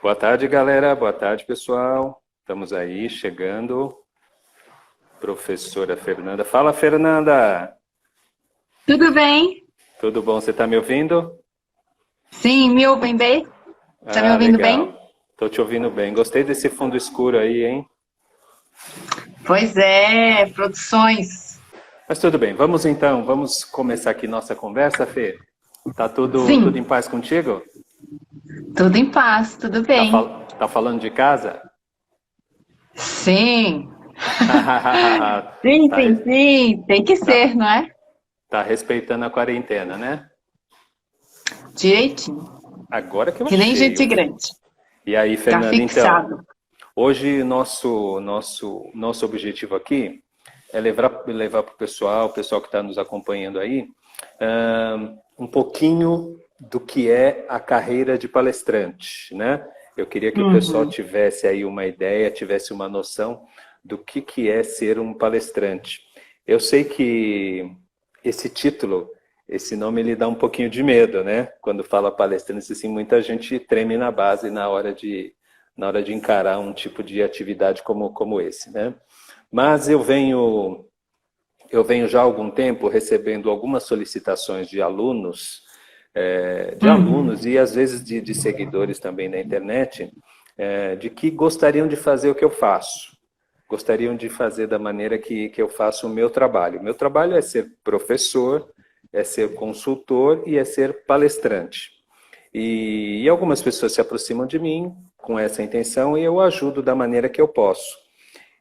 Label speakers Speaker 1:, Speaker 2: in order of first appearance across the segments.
Speaker 1: Boa tarde, galera. Boa tarde, pessoal. Estamos aí chegando. Professora Fernanda. Fala, Fernanda.
Speaker 2: Tudo bem?
Speaker 1: Tudo bom? Você está me ouvindo?
Speaker 2: Sim, me ouvem bem? Tá me
Speaker 1: Ah,
Speaker 2: ouvindo
Speaker 1: legal.
Speaker 2: bem?
Speaker 1: Estou te ouvindo bem. Gostei desse fundo escuro aí, hein?
Speaker 2: Pois é, produções.
Speaker 1: Mas tudo bem. Vamos então, vamos começar aqui nossa conversa, Fê. Tá tudo em
Speaker 2: Sim,
Speaker 1: paz contigo?
Speaker 2: tudo em paz, tudo
Speaker 1: Tá,
Speaker 2: bem.
Speaker 1: tá falando de casa?
Speaker 2: Sim, sim,
Speaker 1: Tá,
Speaker 2: sim, sim, tem que ser,
Speaker 1: tá,
Speaker 2: não é?
Speaker 1: tá respeitando a quarentena, né?
Speaker 2: Direitinho,
Speaker 1: Agora que eu
Speaker 2: que nem
Speaker 1: achei.
Speaker 2: gente grande.
Speaker 1: E aí,
Speaker 2: Tá
Speaker 1: Fernanda, então,
Speaker 2: fixado.
Speaker 1: hoje nosso objetivo aqui é levar para o pessoal que está nos acompanhando aí, um pouquinho do que é a carreira de palestrante, né? Eu queria que o pessoal
Speaker 2: Uhum.
Speaker 1: tivesse aí uma ideia, tivesse uma noção do que é ser um palestrante. Eu sei que esse título, esse nome, ele dá um pouquinho de medo, né? Quando fala palestrante, assim, muita gente treme na base na hora de encarar um tipo de atividade como esse, né? Mas eu venho já há algum tempo recebendo algumas solicitações de alunos
Speaker 2: Uhum.
Speaker 1: e às vezes de seguidores também na internet, de que gostariam de fazer o que eu faço. Gostariam de fazer da maneira que eu faço o meu trabalho. O meu trabalho é ser professor, é ser consultor e é ser palestrante. E algumas pessoas se aproximam de mim com essa intenção e eu ajudo da maneira que eu posso.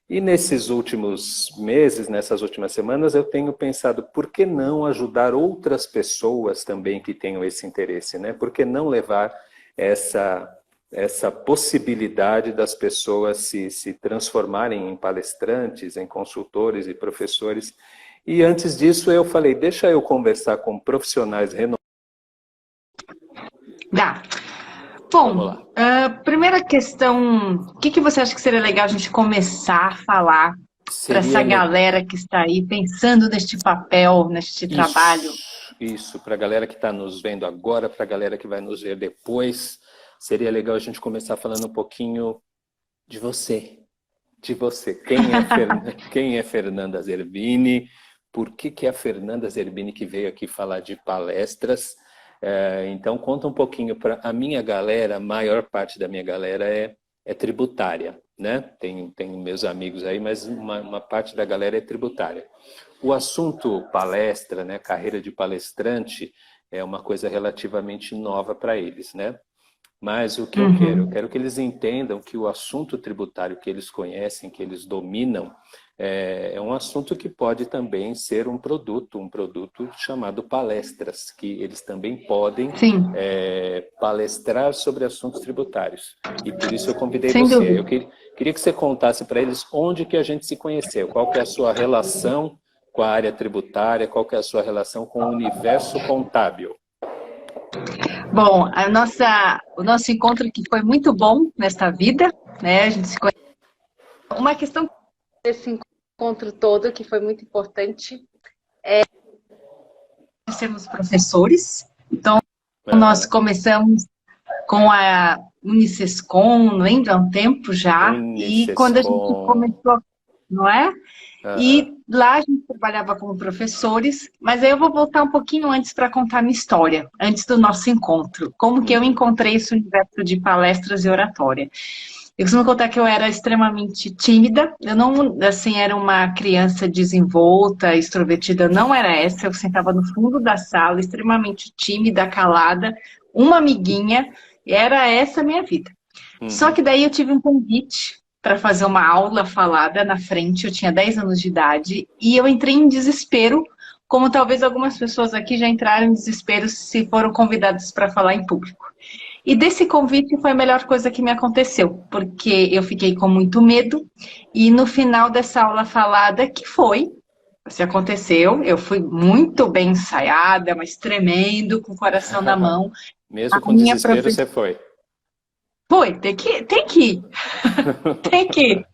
Speaker 1: E nesses últimos meses, nessas últimas semanas, eu tenho pensado, por que não ajudar outras pessoas também que tenham esse interesse, né? Por que não levar essa, essa possibilidade das pessoas se transformarem em palestrantes, em consultores e professores? E antes disso, eu falei, deixa eu conversar com profissionais renomados.
Speaker 2: Dá.
Speaker 1: Vamos
Speaker 2: Bom,
Speaker 1: lá.
Speaker 2: primeira questão, o que que você acha que seria legal a gente começar a falar para essa
Speaker 1: Seria le-
Speaker 2: galera que está aí pensando neste papel, neste trabalho?
Speaker 1: Isso, para a galera que está nos vendo agora, para a galera que vai nos ver depois, seria legal a gente começar falando um pouquinho de você. De você. Quem é Fernanda Zerbini? Por que é a Fernanda Zerbini que veio aqui falar de palestras? Então, conta um pouquinho para a minha galera, a maior parte da minha galera é tributária, né? Tem meus amigos aí, mas uma parte da galera é tributária. O assunto palestra, né, carreira de palestrante, é uma coisa relativamente nova para eles, né? Mas o que eu quero? Eu
Speaker 2: Uhum.
Speaker 1: quero que eles entendam que o assunto tributário que eles conhecem, que eles dominam, é um assunto que pode também ser um produto chamado palestras, que eles também podem
Speaker 2: Sim,
Speaker 1: palestrar sobre assuntos tributários. E por isso eu convidei
Speaker 2: sem
Speaker 1: você. Eu
Speaker 2: dúvida.
Speaker 1: queria que você contasse para eles onde que a gente se conheceu, qual que é a sua relação com a área tributária, qual que é a sua relação com o universo contábil.
Speaker 2: Bom, o nosso encontro aqui foi muito bom nesta vida, né? A gente se conhece. Uma questão desse encontro todo que foi muito importante é sermos professores. Então, nós
Speaker 1: Aham.
Speaker 2: começamos com a Unicescom, lembra? Há um tempo já. E quando a gente
Speaker 1: Unicescom.
Speaker 2: começou, não é?
Speaker 1: Aham.
Speaker 2: E lá a gente trabalhava como professores, mas aí eu vou voltar um pouquinho antes para contar a minha história, antes do nosso encontro. Como que eu
Speaker 1: Uhum.
Speaker 2: encontrei esse universo de palestras e oratória. Eu costumo contar que eu era extremamente tímida, eu não, assim, era uma criança desenvolta, extrovertida, não era essa, eu sentava no fundo da sala, extremamente tímida, calada, uma amiguinha, e era essa a minha vida. Só que
Speaker 1: Uhum.
Speaker 2: daí eu tive um convite para fazer uma aula falada na frente, eu tinha 10 anos de idade, e eu entrei em desespero, como talvez algumas pessoas aqui já entraram em desespero se foram convidadas para falar em público. E desse convite foi a melhor coisa que me aconteceu, porque eu fiquei com muito medo, e no final dessa aula falada, que foi, se aconteceu, eu fui muito bem ensaiada, mas tremendo, com o coração na mão.
Speaker 1: Mesmo
Speaker 2: A
Speaker 1: com
Speaker 2: minha
Speaker 1: desespero,
Speaker 2: professora
Speaker 1: você foi.
Speaker 2: foi, tem que ir, tem que ir.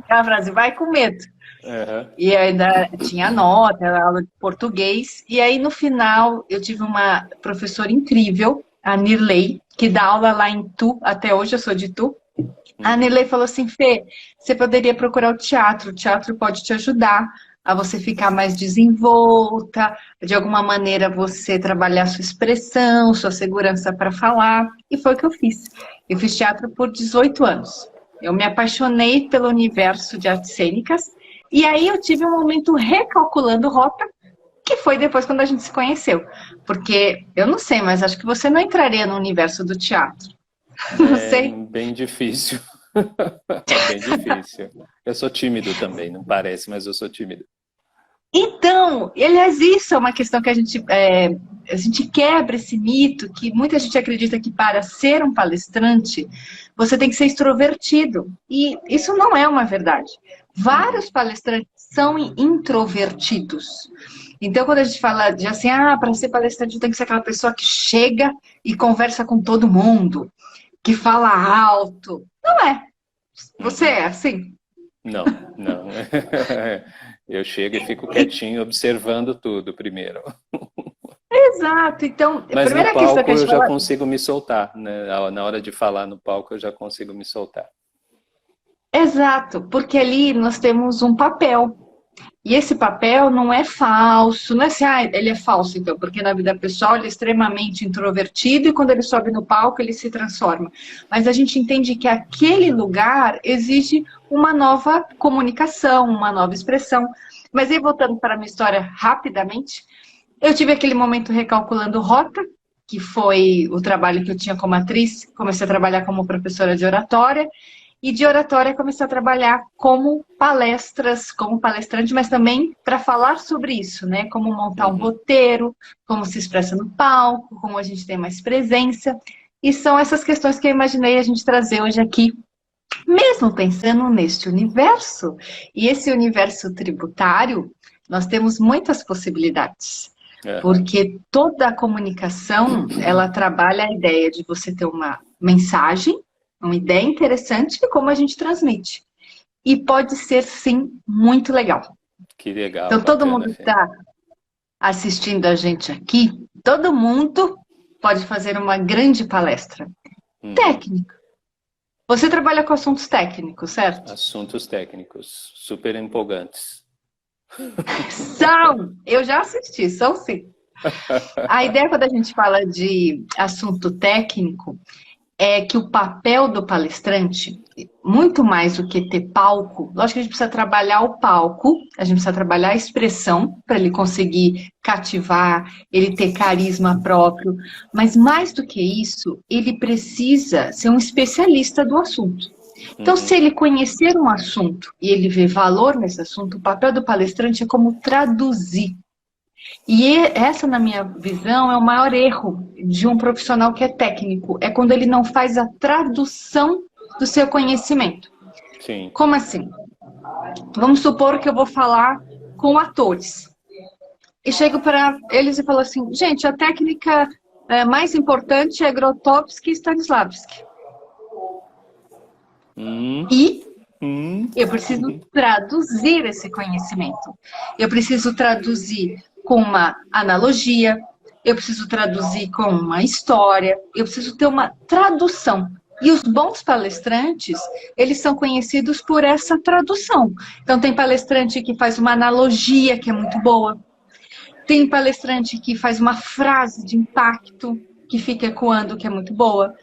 Speaker 2: Aquela frase, vai com medo.
Speaker 1: Aham.
Speaker 2: E ainda tinha nota, era aula de português. E aí, no final, eu tive uma professora incrível, a Nirley, que dá aula lá em Tu, até hoje eu sou de Tu. A Nirley falou assim, Fê, você poderia procurar o teatro pode te ajudar a você ficar mais desenvolta, de alguma maneira você trabalhar sua expressão, sua segurança para falar, e foi o que eu fiz. Eu fiz teatro por 18 anos. Eu me apaixonei pelo universo de artes cênicas, e aí eu tive um momento recalculando rota, que foi depois quando a gente se conheceu. Porque, eu não sei, mas acho que você não entraria no universo do teatro. Não
Speaker 1: É
Speaker 2: sei.
Speaker 1: bem difícil. É bem difícil. Eu sou tímido também, não parece, mas eu sou tímido.
Speaker 2: Então, aliás, isso é uma questão que a gente quebra esse mito, que muita gente acredita que para ser um palestrante, você tem que ser extrovertido. E isso não é uma verdade. Vários palestrantes são introvertidos. Então, quando a gente fala de assim, para ser palestrante tem que ser aquela pessoa que chega e conversa com todo mundo, que fala alto. Não é. Você é assim?
Speaker 1: Não, não. Eu chego e fico quietinho, observando tudo primeiro.
Speaker 2: Exato. Então, a
Speaker 1: Mas no
Speaker 2: primeira questão que
Speaker 1: palco
Speaker 2: a
Speaker 1: eu
Speaker 2: gente
Speaker 1: já
Speaker 2: fala...
Speaker 1: consigo me soltar, né? Na hora de falar no palco eu já consigo me soltar.
Speaker 2: Exato, porque ali nós temos um papel. E esse papel não é falso, não é assim, ele é falso, então, porque na vida pessoal ele é extremamente introvertido e quando ele sobe no palco ele se transforma. Mas a gente entende que aquele lugar exige uma nova comunicação, uma nova expressão. Mas aí, voltando para a minha história rapidamente, eu tive aquele momento recalculando rota, que foi o trabalho que eu tinha como atriz, comecei a trabalhar como professora de oratória, e de oratória comecei a trabalhar como palestras, como palestrante, mas também para falar sobre isso, né? Como montar um roteiro, como se expressa no palco, como a gente tem mais presença. E são essas questões que eu imaginei a gente trazer hoje aqui, mesmo pensando neste universo. E esse universo tributário, nós temos muitas possibilidades. Porque toda a comunicação, ela trabalha a ideia de você ter uma mensagem, uma ideia interessante e como a gente transmite. E pode ser, sim, muito legal.
Speaker 1: Que legal,
Speaker 2: Então, todo
Speaker 1: bacana,
Speaker 2: mundo que está assistindo a gente aqui, todo mundo pode fazer uma grande palestra. Técnica. Você trabalha com assuntos técnicos, certo?
Speaker 1: Assuntos técnicos, super empolgantes.
Speaker 2: São! Eu já assisti, são sim. A ideia quando a gente fala de assunto técnico é que o papel do palestrante, muito mais do que ter palco, lógico que a gente precisa trabalhar o palco, a gente precisa trabalhar a expressão para ele conseguir cativar, ele ter carisma próprio, mas mais do que isso, ele precisa ser um especialista do assunto. Então, se ele conhecer um assunto e ele vê valor nesse assunto, o papel do palestrante é como traduzir. E essa, na minha visão, é o maior erro de um profissional que é técnico. É quando ele não faz a tradução do seu conhecimento.
Speaker 1: Sim.
Speaker 2: Como assim? Vamos supor que eu vou falar com atores. E chego para eles e falo assim, gente, a técnica mais importante é Grotowski e Stanislavski. E eu preciso traduzir esse conhecimento. Eu preciso traduzir com uma analogia, eu preciso traduzir com uma história, eu preciso ter uma tradução. E os bons palestrantes, eles são conhecidos por essa tradução. Então, tem palestrante que faz uma analogia que é muito boa. Tem palestrante que faz uma frase de impacto que fica ecoando, que é muito boa.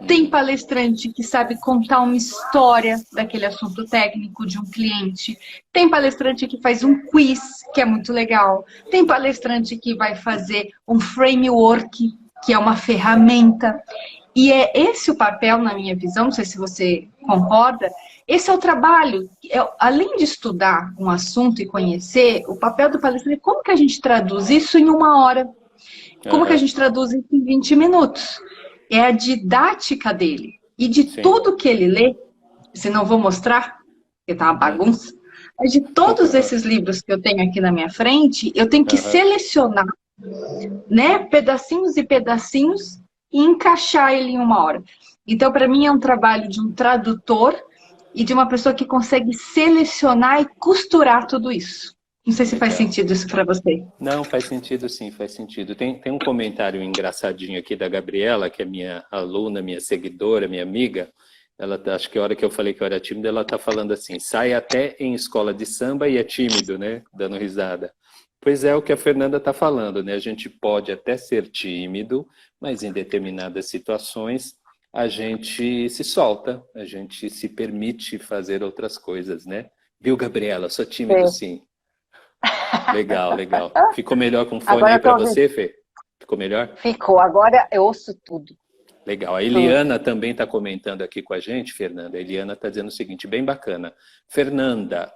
Speaker 2: Tem palestrante que sabe contar uma história daquele assunto técnico de um cliente. Tem palestrante que faz um quiz, que é muito legal. Tem palestrante que vai fazer um framework, que é uma ferramenta. E é esse o papel, na minha visão, não sei se você concorda, esse é o trabalho. Além de estudar um assunto e conhecer, o papel do palestrante é como que a gente traduz isso em 1 hora? Como que a gente traduz isso em 20 minutos? É a didática dele. E de tudo que ele lê, se não vou mostrar, porque tá uma bagunça, mas de todos esses livros que eu tenho aqui na minha frente, eu tenho que selecionar, né, pedacinhos e pedacinhos e encaixar ele em 1 hora. Então, para mim, é um trabalho de um tradutor e de uma pessoa que consegue selecionar e costurar tudo isso. Não sei se faz
Speaker 1: Legal.
Speaker 2: sentido isso para você.
Speaker 1: Não, faz sentido sim, faz sentido. Tem um comentário engraçadinho aqui da Gabriela, que é minha aluna, minha seguidora, minha amiga. Acho que a hora que eu falei que eu era tímido, ela está falando assim, sai até em escola de samba e é tímido, né? Dando risada. Pois é o que a Fernanda está falando, né? A gente pode até ser tímido, mas em determinadas situações a gente se solta, a gente se permite fazer outras coisas, né? Viu, Gabriela? Sou tímido,
Speaker 3: Sim.
Speaker 1: sim. Legal, legal. Ficou melhor com fone
Speaker 3: Agora
Speaker 1: aí
Speaker 3: eu tô
Speaker 1: para
Speaker 3: ouvindo.
Speaker 1: você, Fê? Ficou melhor?
Speaker 3: Ficou, agora eu ouço tudo.
Speaker 1: Legal. A
Speaker 3: Tudo.
Speaker 1: Eliana também está comentando aqui com a gente, Fernanda. A Eliana está dizendo o seguinte, bem bacana. Fernanda,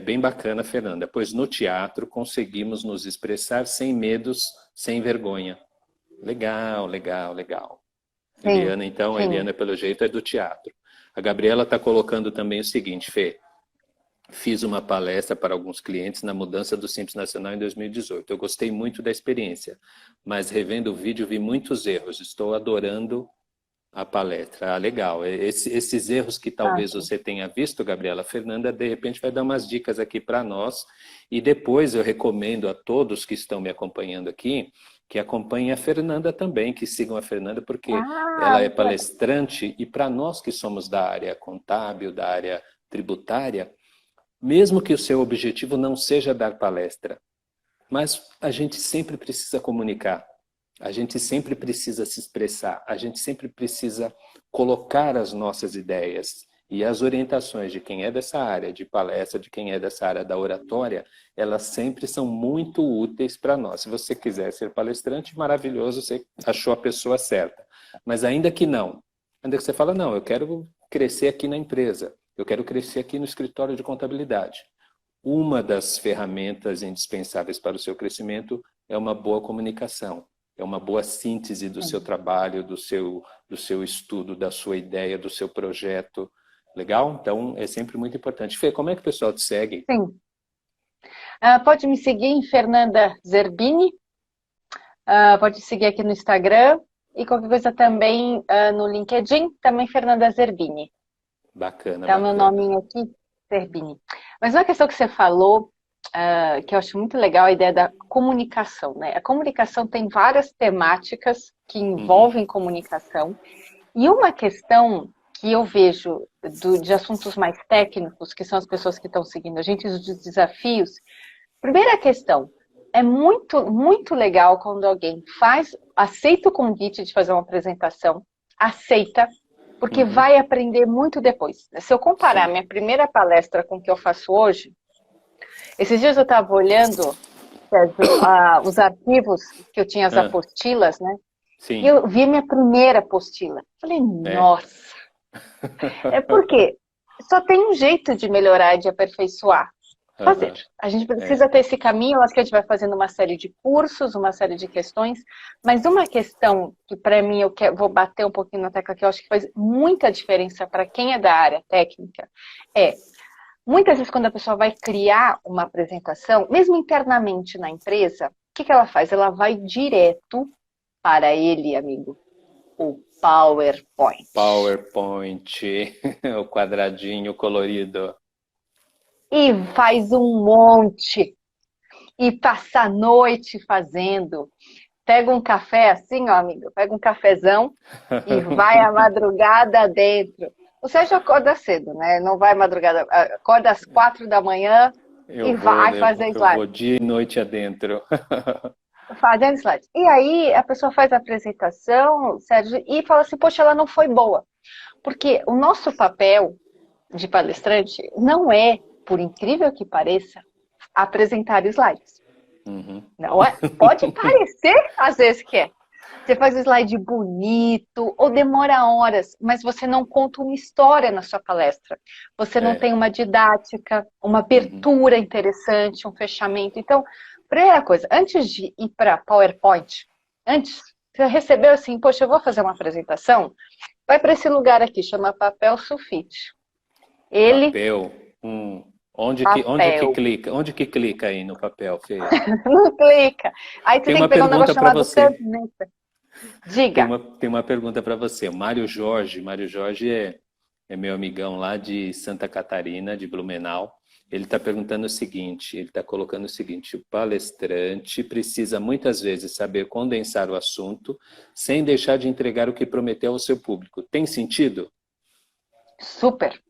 Speaker 1: bem bacana, Fernanda, pois no teatro conseguimos nos expressar sem medos, sem vergonha. Legal, legal, legal.
Speaker 3: Sim,
Speaker 1: Eliana, então, a
Speaker 3: sim.
Speaker 1: Eliana, pelo jeito, é do teatro. A Gabriela está colocando também o seguinte, Fê. Fiz uma palestra para alguns clientes na mudança do Simples Nacional em 2018. Eu gostei muito da experiência, mas revendo o vídeo vi muitos erros. Estou adorando a palestra. Ah, legal. Esses erros que
Speaker 3: Ah,
Speaker 1: talvez
Speaker 3: sim.
Speaker 1: você tenha visto, Gabriela, a Fernanda, de repente vai dar umas dicas aqui para nós. E depois eu recomendo a todos que estão me acompanhando aqui, que acompanhem a Fernanda também, que sigam a Fernanda, porque
Speaker 3: Ah,
Speaker 1: ela é
Speaker 3: muito legal.
Speaker 1: palestrante e para nós que somos da área contábil, da área tributária, mesmo que o seu objetivo não seja dar palestra, mas a gente sempre precisa comunicar, a gente sempre precisa se expressar, a gente sempre precisa colocar as nossas ideias. E as orientações de quem é dessa área de palestra, de quem é dessa área da oratória, elas sempre são muito úteis para nós. Se você quiser ser palestrante, maravilhoso, você achou a pessoa certa. Mas ainda que não, ainda que você fala, não, eu quero crescer aqui na empresa, eu quero crescer aqui no escritório de contabilidade. Uma das ferramentas indispensáveis para o seu crescimento é uma boa comunicação, é uma boa síntese do seu trabalho, do seu estudo, da sua ideia, do seu projeto. Legal? Então, é sempre muito importante. Fê, como é que o pessoal te segue?
Speaker 3: Sim. Pode me seguir em Fernanda Zerbini, pode seguir aqui no Instagram e qualquer coisa também no LinkedIn, também Fernanda Zerbini.
Speaker 1: Bacana,
Speaker 3: Tá o meu
Speaker 1: bacana.
Speaker 3: nominho aqui, Zerbini. Mas uma questão que você falou, que eu acho muito legal, a ideia da comunicação, né? A comunicação tem várias temáticas que
Speaker 1: Uhum,
Speaker 3: envolvem comunicação. E uma questão que eu vejo de assuntos mais técnicos, que são as pessoas que estão seguindo a gente, os desafios. Primeira questão, é muito, muito legal quando alguém aceita o convite de fazer uma apresentação, aceita, porque
Speaker 1: uhum,
Speaker 3: vai aprender muito depois. Se eu comparar
Speaker 1: sim.
Speaker 3: minha primeira palestra com o que eu faço hoje, esses dias eu estava olhando, Sérgio, os arquivos que eu tinha, as
Speaker 1: Ah,
Speaker 3: apostilas, né? E
Speaker 1: sim.
Speaker 3: eu vi minha primeira apostila. Falei,
Speaker 1: É.
Speaker 3: nossa, é porque só tem um jeito de melhorar e de aperfeiçoar. Fazer.
Speaker 1: Aham,
Speaker 3: A gente
Speaker 1: é.
Speaker 3: precisa ter esse caminho, eu acho que a gente vai fazendo uma série de cursos, uma série de questões, mas uma questão que para mim vou bater um pouquinho na tecla que eu acho que faz muita diferença para quem é da área técnica, é, muitas vezes quando a pessoa vai criar uma apresentação, mesmo internamente na empresa, o que ela faz? Ela vai direto para ele, amigo, o PowerPoint.
Speaker 1: PowerPoint, o quadradinho colorido.
Speaker 3: E faz um monte. E passa a noite fazendo. Pega um café assim, ó, amigo. Pega um cafezão e vai à madrugada dentro. O Sérgio acorda cedo, né? Não vai madrugada. Acorda às 4 da manhã e vai fazer
Speaker 1: Eu vou
Speaker 3: slide.
Speaker 1: dia e noite adentro.
Speaker 3: Fazendo slide. E aí a pessoa faz a apresentação, Sérgio, e fala assim, poxa, ela não foi boa. Porque o nosso papel de palestrante não é, por incrível que pareça, apresentar slides.
Speaker 1: Uhum.
Speaker 3: Não é? Pode parecer, às vezes, que é. Você faz um slide bonito, ou demora horas, mas você não conta uma história na sua palestra. Você não
Speaker 1: É.
Speaker 3: tem uma didática, uma
Speaker 1: Uhum.
Speaker 3: abertura interessante, um fechamento. Então, primeira coisa, antes de ir para PowerPoint, antes, você recebeu assim, poxa, eu vou fazer uma apresentação, vai para esse lugar aqui, chama papel sulfite. Ele,
Speaker 1: Papel. Onde que
Speaker 3: papel.
Speaker 1: clica? Onde que clica aí no papel, Fê?
Speaker 3: Não clica. Aí você
Speaker 1: Tem
Speaker 3: tem
Speaker 1: uma
Speaker 3: que pegar um negócio
Speaker 1: pergunta para
Speaker 3: chamado
Speaker 1: você.
Speaker 3: caneta.
Speaker 1: Tem
Speaker 3: Diga.
Speaker 1: uma, tem uma pergunta para você. O Mário Jorge é meu amigão lá de Santa Catarina, de Blumenau. Ele está perguntando o seguinte, ele está colocando o seguinte: o palestrante precisa muitas vezes saber condensar o assunto sem deixar de entregar o que prometeu ao seu público. Tem sentido?
Speaker 3: Super.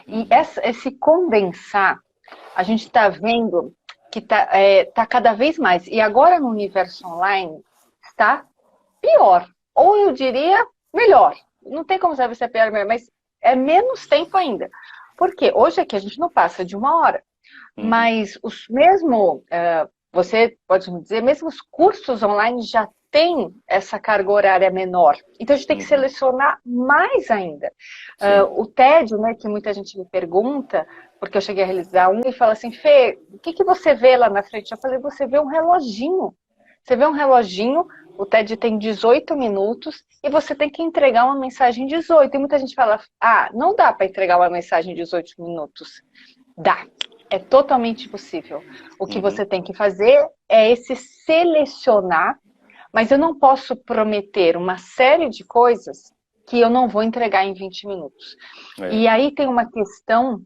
Speaker 3: E esse condensar, a gente está vendo que tá cada vez mais. E agora no universo online está pior. Ou eu diria melhor. Não tem como saber se é pior ou melhor, mas é menos tempo ainda. Porque hoje aqui a gente não passa de 1 hora. Mas você pode me dizer, mesmo os cursos online já têm essa carga horária menor. Então a gente tem que selecionar mais ainda. O TED, né, que muita gente me pergunta, porque eu cheguei a realizar e fala assim: Fê, o que você vê lá na frente? Eu falei: você vê um reloginho. Você vê um reloginho, o TED tem 18 minutos e você tem que entregar uma mensagem em 18. E muita gente fala: não dá para entregar uma mensagem em 18 minutos. Dá. É totalmente possível. O que você tem que fazer é esse selecionar, mas eu não posso prometer uma série de coisas que eu não vou entregar em 20 minutos. E aí tem uma questão,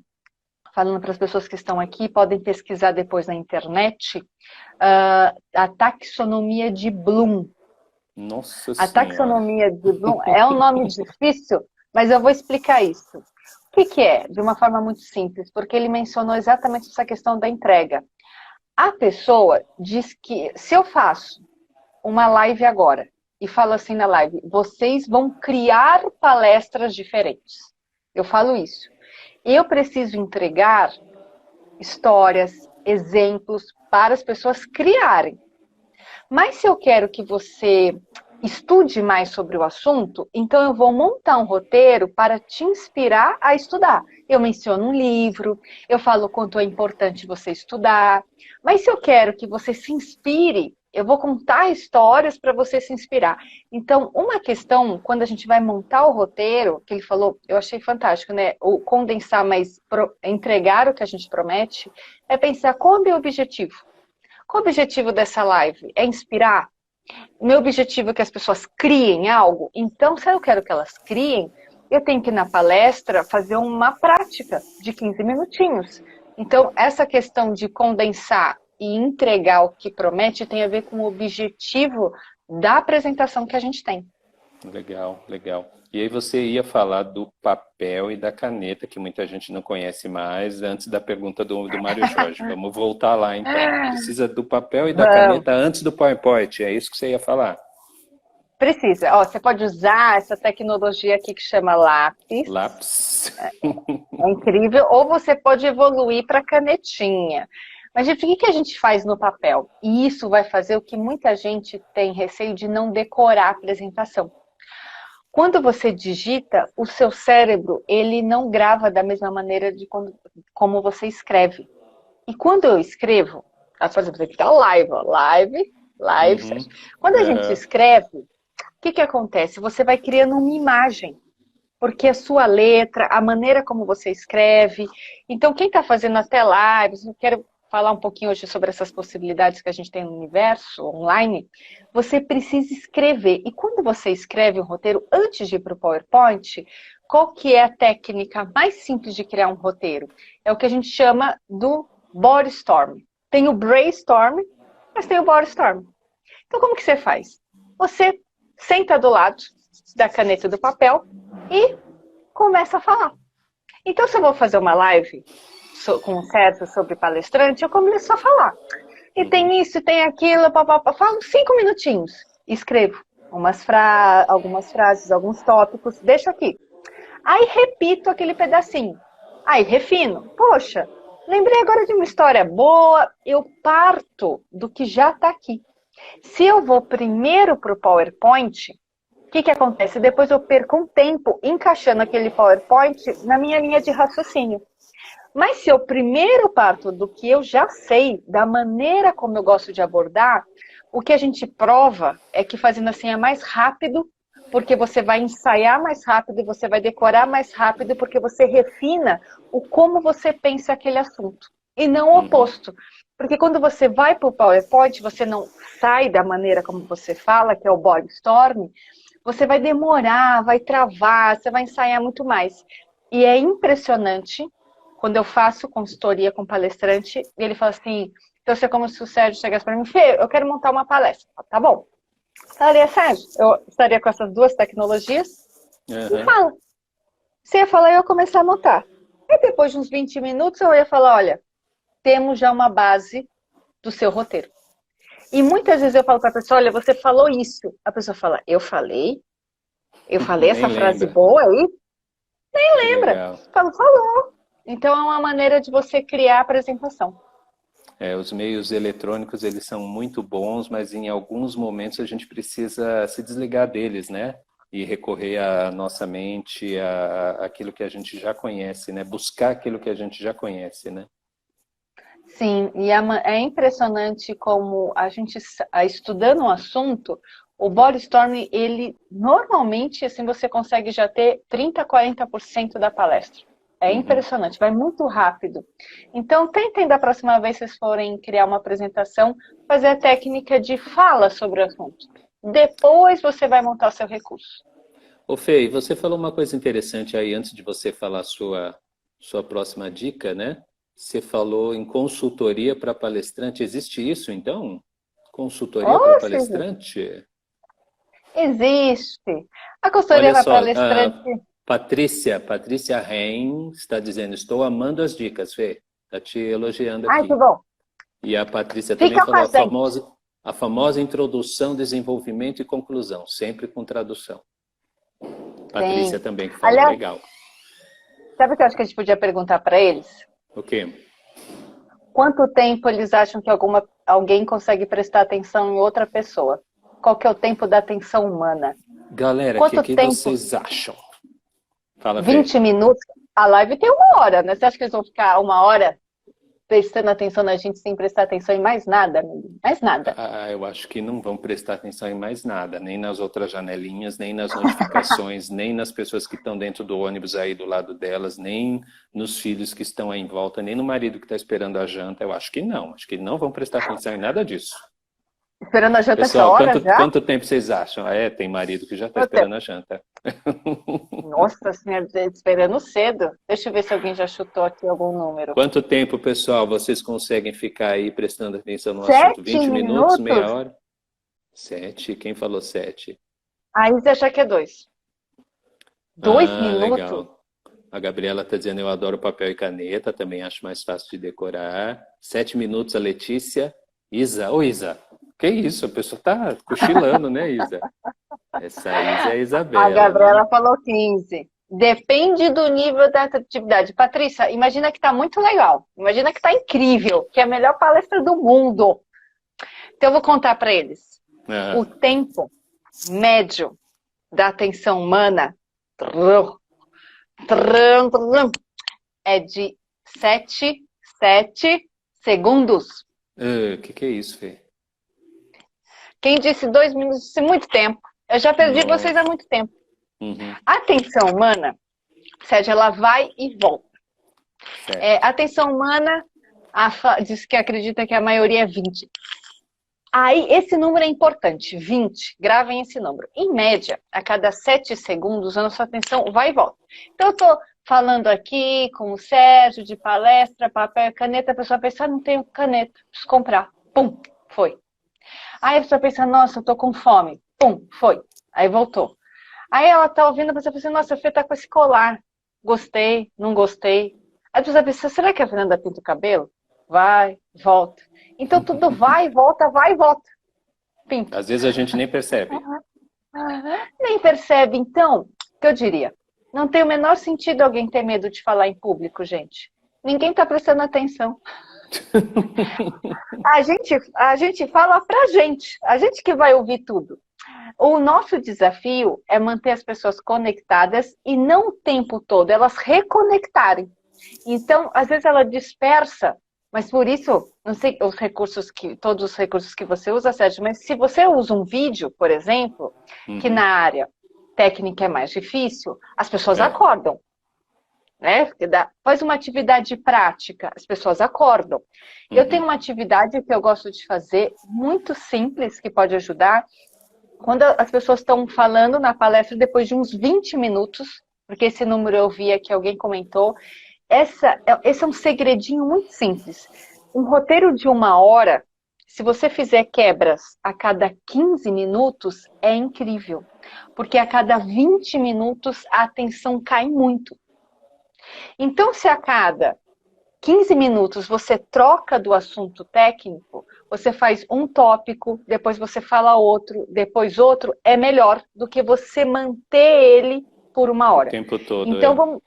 Speaker 3: falando para as pessoas que estão aqui, podem pesquisar depois na internet, a taxonomia de Bloom.
Speaker 1: Nossa
Speaker 3: A
Speaker 1: Senhora.
Speaker 3: taxonomia de Bloom é um nome difícil, mas eu vou explicar isso. O que é? De uma forma muito simples, porque ele mencionou exatamente essa questão da entrega. A pessoa diz que se eu faço uma live agora e falo assim na live: vocês vão criar palestras diferentes. Eu falo isso. Eu preciso entregar histórias, exemplos para as pessoas criarem. Mas se eu quero que você estude mais sobre o assunto, então eu vou montar um roteiro para te inspirar a estudar. Eu menciono um livro, eu falo o quanto é importante você estudar. Mas se eu quero que você se inspire, eu vou contar histórias para você se inspirar. Então, uma questão, quando a gente vai montar o roteiro, que ele falou, eu achei fantástico, né? O condensar, mas entregar o que a gente promete, é pensar: qual é o meu objetivo? Qual é o objetivo dessa live? É inspirar? O meu objetivo é que as pessoas criem algo? Então, se eu quero que elas criem, eu tenho que, na palestra, fazer uma prática de 15 minutinhos. Então, essa questão de condensar e entregar o que promete tem a ver com o objetivo da apresentação que a gente tem.
Speaker 1: Legal, legal. E aí você ia falar do papel e da caneta, que muita gente não conhece mais, antes da pergunta do Mário Jorge. Vamos voltar lá, então. Precisa do papel e da caneta antes do PowerPoint, é isso que você ia falar?
Speaker 3: Precisa. Você pode usar essa tecnologia aqui que chama lápis.
Speaker 1: Lápis.
Speaker 3: É incrível. Ou você pode evoluir para canetinha. Mas, gente, o que a gente faz no papel? E isso vai fazer o que muita gente tem receio de não decorar a apresentação. Quando você digita, o seu cérebro, ele não grava da mesma maneira de como você escreve. E quando eu escrevo, por exemplo, aqui tá live. Quando a gente escreve, o que acontece? Você vai criando uma imagem. Porque a sua letra, a maneira como você escreve. Então, quem está fazendo até lives, eu quero falar um pouquinho hoje sobre essas possibilidades que a gente tem no universo online, você precisa escrever. E quando você escreve um roteiro, antes de ir para o PowerPoint, qual que é a técnica mais simples de criar um roteiro? É o que a gente chama do brainstorm. Tem o brainstorm, mas tem o brainstorm. Então, como que você faz? Você senta do lado da caneta e do papel e começa a falar. Então, se eu vou fazer uma live com um certo sobre palestrante, eu começo a falar. E tem isso, tem aquilo, falo 5 minutinhos. Escrevo algumas frases, alguns tópicos, deixo aqui. Aí repito aquele pedacinho. Aí refino. Poxa, lembrei agora de uma história boa, eu parto do que já está aqui. Se eu vou primeiro para o PowerPoint, o que acontece? Depois eu perco um tempo encaixando aquele PowerPoint na minha linha de raciocínio. Mas se eu primeiro parto do que eu já sei, da maneira como eu gosto de abordar, o que a gente prova é que fazendo assim é mais rápido, porque você vai ensaiar mais rápido e você vai decorar mais rápido, porque você refina o como você pensa aquele assunto. E não o oposto. Porque quando você vai para o PowerPoint, você não sai da maneira como você fala, que é o brainstorm, você vai demorar, vai travar, você vai ensaiar muito mais. E é impressionante quando eu faço consultoria com palestrante e ele fala assim, então é como se o Sérgio chegasse para mim, Fê, eu quero montar uma palestra. Tá bom. Estaria, Sérgio, eu estaria com essas duas tecnologias e fala. Você ia falar e eu ia começar a anotar. E depois de uns 20 minutos eu ia falar, olha, temos já uma base do seu roteiro. E muitas vezes eu falo para a pessoa, olha, você falou isso. A pessoa fala, eu falei essa frase boa aí? Nem lembra.
Speaker 1: Legal.
Speaker 3: Falou. Então é uma maneira de você criar a apresentação.
Speaker 1: Os meios eletrônicos, eles são muito bons, mas em alguns momentos a gente precisa se desligar deles, né? E recorrer à nossa mente, àquilo que a gente já conhece, né? Buscar aquilo que a gente já conhece, né?
Speaker 3: Sim, e é impressionante como a gente, estudando um assunto, o body storming, ele normalmente, assim, você consegue já ter 30%, 40% da palestra. É impressionante, vai muito rápido. Então, tentem da próxima vez, se vocês forem criar uma apresentação, fazer a técnica de fala sobre o assunto. Depois você vai montar o seu recurso.
Speaker 1: Ô Fê, você falou uma coisa interessante aí, antes de você falar a sua próxima dica, né? Você falou em consultoria para palestrante. Existe isso, então? Consultoria para palestrante?
Speaker 3: Existe. A consultoria para palestrante...
Speaker 1: Patrícia Reim está dizendo, estou amando as dicas, Fê. Está te elogiando aqui.
Speaker 3: Ai, que bom.
Speaker 1: E a Patrícia também falou a famosa introdução, desenvolvimento e conclusão, sempre com tradução. Patrícia
Speaker 3: Sim.
Speaker 1: também, que falou, legal.
Speaker 3: Sabe o que eu acho que a gente podia perguntar para eles?
Speaker 1: O quê?
Speaker 3: Quanto tempo eles acham que alguém consegue prestar atenção em outra pessoa? Qual que é o tempo da atenção humana?
Speaker 1: Galera, o que vocês acham? Fala,
Speaker 3: 20 minutos? A live tem 1 hora, né? Você acha que eles vão ficar 1 hora prestando atenção na gente sem prestar atenção em mais nada? Mais nada.
Speaker 1: Eu acho que não vão prestar atenção em mais nada, nem nas outras janelinhas, nem nas notificações, nem nas pessoas que estão dentro do ônibus aí do lado delas, nem nos filhos que estão aí em volta, nem no marido que está esperando a janta. Eu acho que não vão prestar atenção em nada disso.
Speaker 3: Esperando a janta
Speaker 1: Pessoal,
Speaker 3: essa hora já?
Speaker 1: Quanto tempo vocês acham? Tem marido que já está esperando a janta.
Speaker 3: Nossa senhora, esperando cedo. Deixa eu ver se alguém já chutou aqui algum número.
Speaker 1: Quanto tempo, pessoal, vocês conseguem ficar aí prestando atenção no assunto? 20 minutos, meia hora? 7? Quem falou 7?
Speaker 3: Aí você acha que é 2. 2 minutos?
Speaker 1: Legal. A Gabriela está dizendo, eu adoro papel e caneta, também acho mais fácil de decorar. 7 minutos, a Letícia. Isa, Isa. Que isso? A pessoa tá cochilando, né, Isa? Essa Isa é a Isabela.
Speaker 3: A Gabriela falou 15. Depende do nível da atividade. Patrícia, imagina que tá muito legal. Imagina que tá incrível. Que é a melhor palestra do mundo. Então eu vou contar para eles. O tempo médio da atenção humana é de 7 segundos.
Speaker 1: Que é isso, Fê?
Speaker 3: Quem disse 2 minutos disse muito tempo. Eu já perdi vocês há muito tempo. A atenção humana, Sérgio, ela vai e volta. A atenção humana diz que acredita que a maioria é 20. Aí, esse número é importante, 20. Gravem esse número. Em média, a cada 7 segundos, a nossa atenção vai e volta. Então, eu estou falando aqui com o Sérgio, de palestra, papel e caneta, a pessoa pensa, não tenho caneta, preciso comprar. Pum, foi. Aí a pessoa pensa, nossa, eu tô com fome. Pum, foi. Aí voltou. Aí ela tá ouvindo, a pessoa pensa, nossa, a Fê tá com esse colar. Gostei, não gostei. Aí a pessoa pensa, será que a Fernanda pinta o cabelo? Vai, volta. Então tudo vai e volta, vai e volta. Pinta.
Speaker 1: Às vezes a gente nem percebe.
Speaker 3: Nem percebe. Então, o que eu diria? Não tem o menor sentido alguém ter medo de falar em público, gente. Ninguém tá prestando atenção. A gente fala pra gente. A gente que vai ouvir tudo. O nosso desafio é manter as pessoas conectadas e não o tempo todo, elas reconectarem. Então, às vezes ela dispersa, mas por isso, não sei todos os recursos que você usa, Sérgio, mas se você usa um vídeo, por exemplo, que na área técnica é mais difícil, as pessoas acordam. Né? Faz uma atividade prática, as pessoas acordam. Eu tenho uma atividade que eu gosto de fazer, muito simples, que pode ajudar. Quando as pessoas estão falando na palestra, depois de uns 20 minutos, porque esse número eu vi que alguém comentou. Esse é um segredinho muito simples. Um roteiro de 1 hora, se você fizer quebras a cada 15 minutos, é incrível. Porque a cada 20 minutos a atenção cai muito. Então, se a cada 15 minutos você troca do assunto técnico, você faz um tópico, depois você fala outro, depois outro, é melhor do que você manter ele por 1 hora.
Speaker 1: O tempo todo.
Speaker 3: Então,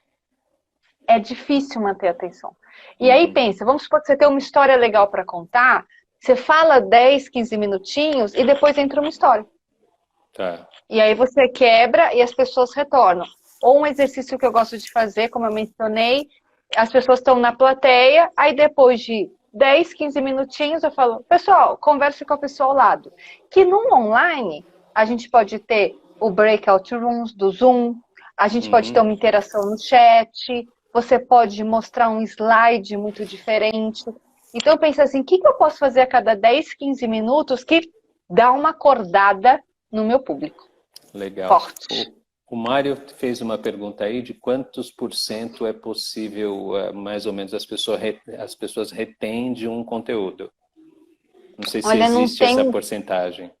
Speaker 3: é difícil manter a atenção. E aí pensa, vamos supor que você tem uma história legal para contar, você fala 10, 15 minutinhos e depois entra uma história.
Speaker 1: Tá.
Speaker 3: E aí você quebra e as pessoas retornam. Ou um exercício que eu gosto de fazer, como eu mencionei, as pessoas estão na plateia, aí depois de 10, 15 minutinhos eu falo, pessoal, converse com a pessoa ao lado. Que no online, a gente pode ter o breakout rooms do Zoom, a gente pode ter uma interação no chat, você pode mostrar um slide muito diferente. Então pensa assim, o que eu posso fazer a cada 10, 15 minutos que dá uma acordada no meu público?
Speaker 1: Legal.
Speaker 3: Forte.
Speaker 1: O Mário fez uma pergunta aí de quantos por cento é possível, mais ou menos, as pessoas retêm de um conteúdo. Não sei se existe essa porcentagem.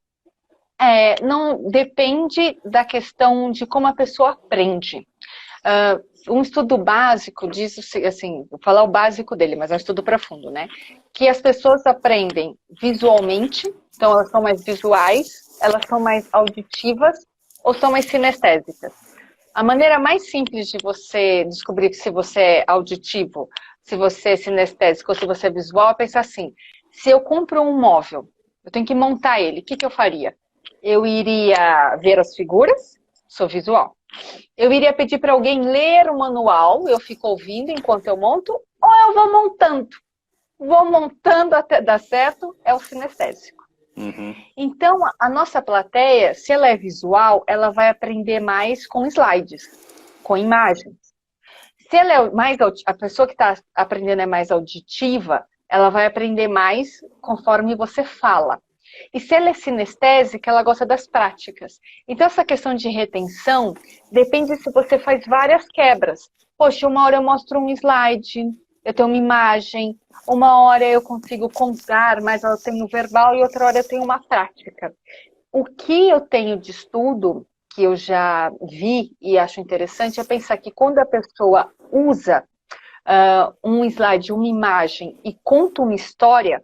Speaker 3: Não depende da questão de como a pessoa aprende. Um estudo básico diz, assim, vou falar o básico dele, mas é um estudo profundo, né? Que as pessoas aprendem visualmente, então elas são mais visuais, elas são mais auditivas ou são mais sinestésicas. A maneira mais simples de você descobrir se você é auditivo, se você é sinestésico ou se você é visual, é pensar assim, se eu compro um móvel, eu tenho que montar ele, o que eu faria? Eu iria ver as figuras, sou visual. Eu iria pedir para alguém ler o manual, eu fico ouvindo enquanto eu monto, ou eu vou montando. Vou montando até dar certo, é o sinestésico. Então, a nossa plateia, se ela é visual, ela vai aprender mais com slides, com imagens. Se ela é mais, a pessoa que está aprendendo é mais auditiva, ela vai aprender mais conforme você fala. E se ela é sinestésica, ela gosta das práticas. Então, essa questão de retenção depende se você faz várias quebras. Poxa, 1 hora eu mostro um slide, eu tenho uma imagem, 1 hora eu consigo contar, mas eu tenho verbal e outra hora eu tenho uma prática. O que eu tenho de estudo, que eu já vi e acho interessante, é pensar que quando a pessoa usa um slide, uma imagem e conta uma história,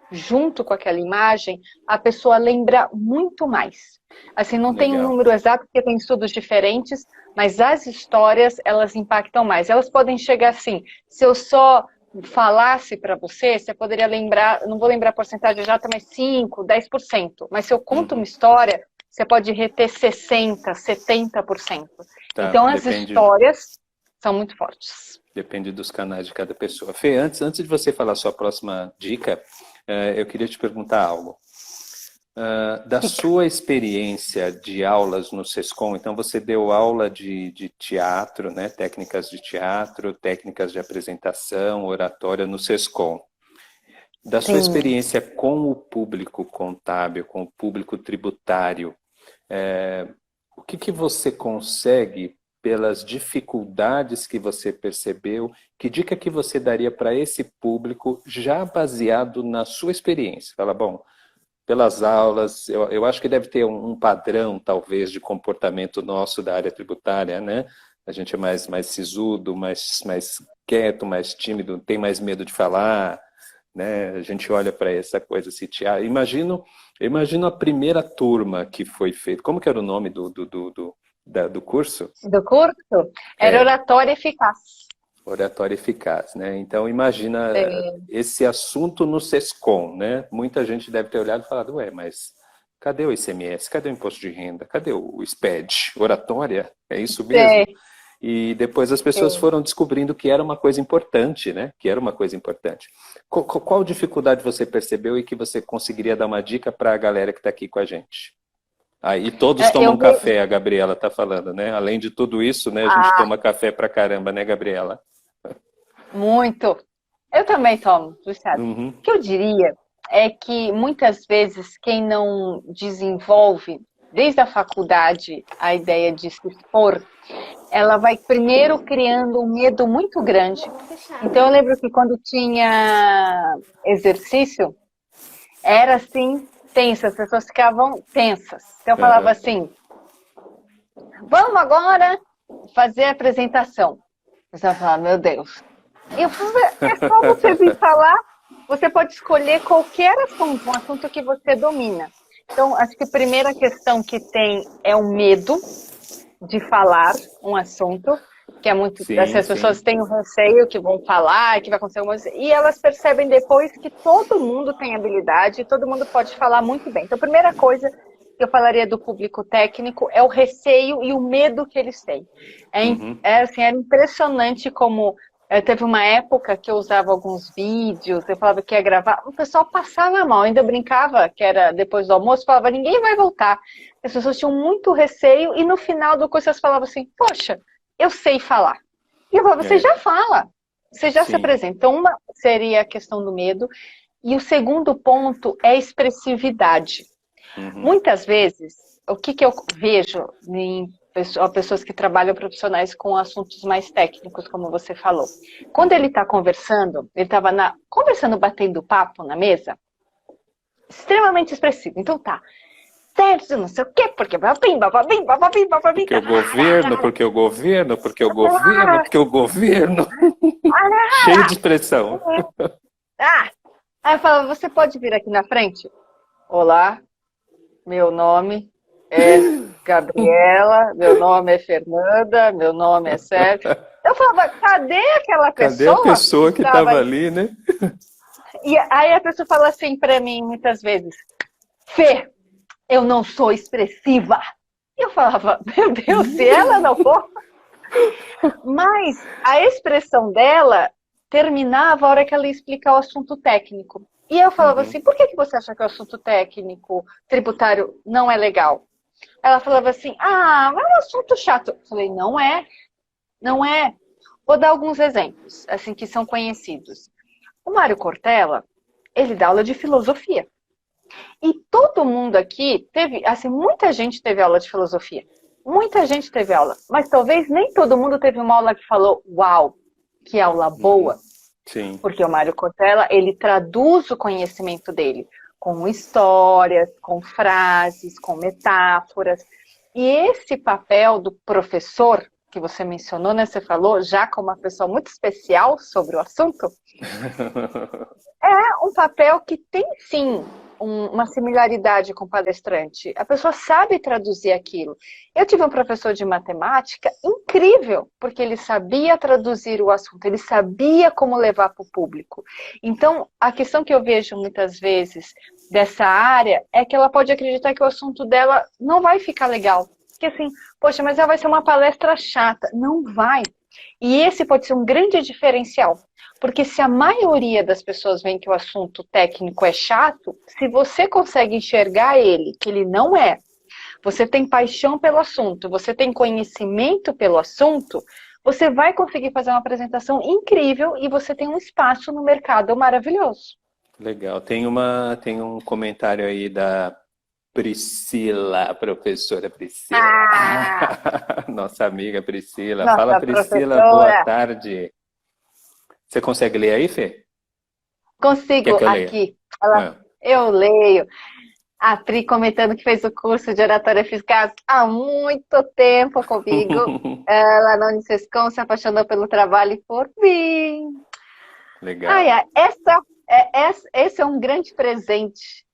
Speaker 3: junto com aquela imagem, a pessoa lembra muito mais. Assim, não tem um número exato, porque tem estudos diferentes, mas as histórias, elas impactam mais. Elas podem chegar assim, se eu só falasse para você, você poderia lembrar, não vou lembrar a porcentagem exata, mas 5%, 10%. Mas se eu conto uma história, você pode reter 60%, 70%. Tá, então, as histórias são muito fortes.
Speaker 1: Depende dos canais de cada pessoa. Fê, antes de você falar a sua próxima dica, eu queria te perguntar algo. Da sua experiência de aulas no SESCOM, então você deu aula de teatro, né? Técnicas de teatro, técnicas de apresentação, oratória no SESCOM. Da sua experiência com o público contábil, com o público tributário, o que você consegue, pelas dificuldades que você percebeu, que dica que você daria para esse público já baseado na sua experiência? Fala, bom, pelas aulas, eu acho que deve ter um padrão, talvez, de comportamento nosso da área tributária, né? A gente é mais sisudo, mais quieto, mais tímido, tem mais medo de falar, né? A gente olha para essa coisa, se imagino a primeira turma que foi feita. Como que era o nome do curso?
Speaker 3: Do curso? Era Oratória Eficaz.
Speaker 1: Oratória Eficaz, né? Então, imagina esse assunto no SESCOM, né? Muita gente deve ter olhado e falado, mas cadê o ICMS? Cadê o Imposto de Renda? Cadê o SPED? Oratória? É isso mesmo? E depois as pessoas foram descobrindo que era uma coisa importante, né? Que era uma coisa importante. Qual dificuldade você percebeu e que você conseguiria dar uma dica para a galera que está aqui com a gente? E todos tomam café, a Gabriela está falando, né? Além de tudo isso, né? A gente toma café pra caramba, né, Gabriela?
Speaker 3: Muito. Eu também tomo, Luciano. O que eu diria é que muitas vezes quem não desenvolve desde a faculdade, a ideia de se expor, ela vai primeiro criando um medo muito grande. Então eu lembro que quando tinha exercício, era assim, tensa, as pessoas ficavam tensas. Então eu falava assim, vamos agora fazer a apresentação. Você vai falar, meu Deus. E eu falava, é só você vir falar, você pode escolher qualquer assunto, um assunto que você domina. Então, acho que a primeira questão que tem é o medo de falar um assunto, que é muito.
Speaker 1: Sim,
Speaker 3: Assim, as pessoas têm o receio que vão falar, que vai acontecer alguma coisa, e elas percebem depois que todo mundo tem habilidade, todo mundo pode falar muito bem. Então, a primeira coisa que eu falaria do público técnico é o receio e o medo que eles têm. Assim, era impressionante como teve uma época que eu usava alguns vídeos, eu falava que ia gravar, o pessoal passava mal, ainda brincava que era depois do almoço, falava, ninguém vai voltar. As pessoas tinham muito receio e no final do curso elas falavam assim, poxa, eu sei falar. E eu falava, você já fala, você já se apresenta. Então, uma seria a questão do medo, e o segundo ponto é a expressividade. Muitas vezes, o que eu vejo em pessoas que trabalham profissionais com assuntos mais técnicos, como você falou. Quando ele está conversando, ele estava conversando, batendo papo na mesa, extremamente expressivo. Então tá, certo, não sei o quê, porque bababim, bababim, bababim, bababim.
Speaker 1: Porque o governo, porque o governo, porque o governo, porque o governo. Cheio de expressão.
Speaker 3: Aí eu falo, você pode vir aqui na frente? Olá, meu nome é Gabriela, meu nome é Fernanda, meu nome é Sérgio. Eu falava, cadê aquela pessoa?
Speaker 1: Cadê a pessoa que estava ali, né?
Speaker 3: E aí a pessoa fala assim para mim muitas vezes, Fê, eu não sou expressiva. E eu falava, meu Deus, se ela não for... Mas a expressão dela terminava a hora que ela ia explicar o assunto técnico. E eu falava assim, por que você acha que o assunto técnico tributário não é legal? Ela falava assim, mas é um assunto chato. Eu falei, não é, não é. Vou dar alguns exemplos, assim, que são conhecidos. O Mário Cortella, ele dá aula de filosofia. E todo mundo aqui teve, assim, muita gente teve aula de filosofia. Muita gente teve aula. Mas talvez nem todo mundo teve uma aula que falou, uau, que aula boa.
Speaker 1: Sim.
Speaker 3: Porque o Mário Cortella, ele traduz o conhecimento dele com histórias, com frases, com metáforas. E esse papel do professor, que você mencionou, né? Você falou já como uma pessoa muito especial sobre o assunto, é um papel que tem, sim, uma similaridade com o palestrante. A pessoa sabe traduzir aquilo. Eu tive um professor de matemática incrível, porque ele sabia traduzir o assunto, ele sabia como levar para o público. Então, a questão que eu vejo muitas vezes dessa área é que ela pode acreditar que o assunto dela não vai ficar legal. Porque assim, poxa, mas ela vai ser uma palestra chata. Não vai. E esse pode ser um grande diferencial. Porque se a maioria das pessoas vê que o assunto técnico é chato, se você consegue enxergar ele, que ele não é, você tem paixão pelo assunto, você tem conhecimento pelo assunto, você vai conseguir fazer uma apresentação incrível e você tem um espaço no mercado maravilhoso.
Speaker 1: Legal. Tem um comentário aí da Priscila, a professora Priscila. Nossa amiga Priscila.
Speaker 3: Nossa,
Speaker 1: fala, Priscila,
Speaker 3: professora.
Speaker 1: Boa tarde. Você consegue ler aí, Fê?
Speaker 3: Consigo,
Speaker 1: Quer que eu
Speaker 3: aqui. Eu leio. A Pri comentando que fez o curso de oratória eficaz há muito tempo comigo. Ela na Unisescom se apaixonou pelo trabalho e por mim.
Speaker 1: Legal.
Speaker 3: Esse é um grande presente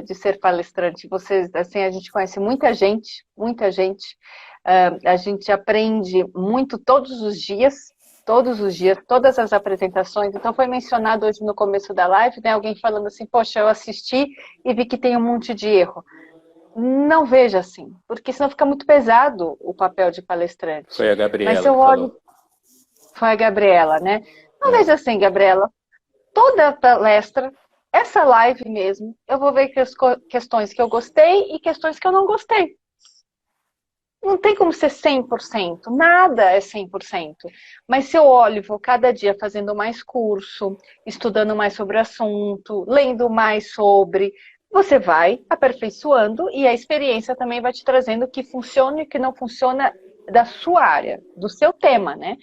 Speaker 3: de ser palestrante. Vocês, assim, a gente conhece muita gente, muita gente. A gente aprende muito todos os dias, todas as apresentações. Então foi mencionado hoje no começo da live, né, alguém falando assim, poxa, eu assisti e vi que tem um monte de erro. Não veja assim, porque senão fica muito pesado o papel de palestrante.
Speaker 1: Foi a Gabriela.
Speaker 3: Mas se eu olho... Foi a Gabriela, né? Não veja assim, Gabriela. Toda palestra, essa live mesmo, eu vou ver questões que eu gostei e questões que eu não gostei. Não tem como ser 100%, nada é 100%. Mas se eu olho, vou cada dia fazendo mais curso, estudando mais sobre o assunto, lendo mais sobre, você vai aperfeiçoando e a experiência também vai te trazendo o que funciona e o que não funciona da sua área, do seu tema, né?